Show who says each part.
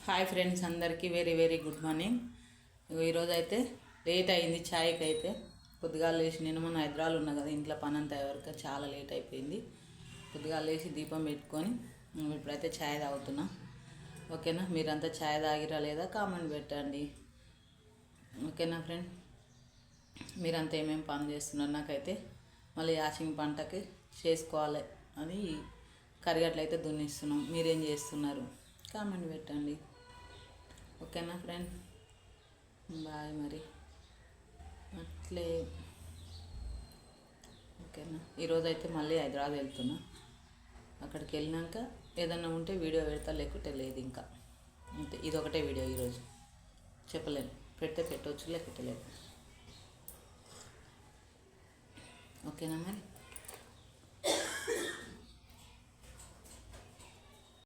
Speaker 1: Hi friends, అందరికీ very very good morning. ఈరోజు అయితే లేట్ అయింది ఛాయ్కి. అయితే పొద్దుగాల లేచి నేను మొన్న హైదరాబాద్ ఉన్నా కదా, ఇంట్లో పని అంతా వరకు చాలా లేట్ అయిపోయింది. పొద్దుగాల లేచి దీపం పెట్టుకొని ఇప్పుడైతే ఛాయ్ తాగుతున్నా. ఓకేనా, మీరంతా ఛాయ్ తాగిరా లేదా కామెంట్ పెట్టండి. ఓకేనా ఫ్రెండ్, మీరంతా ఏమేమి పని చేస్తున్నారు? నాకైతే మళ్ళీ యాసింగ్ పంటకి చేసుకోవాలి అని కరిగట్లయితే దున్నిస్తున్నాం. మీరేం చేస్తున్నారు? కామెంట్ పెట్టండి. ఓకేనా ఫ్రెండ్, బాయ్. మరి అట్లే ఓకేనా. ఈరోజైతే మళ్ళీ హైదరాబాద్ వెళ్తున్నా. అక్కడికి వెళ్ళినాక ఏదన్నా ఉంటే వీడియో పెడతా, లేకుంటే లేదు. ఇంకా అంతే, ఇదొకటే వీడియో ఈరోజు. చెప్పలేను, పెడితే పెట్టవచ్చు, లేకుంటే లేదు. ఓకేనా మరి.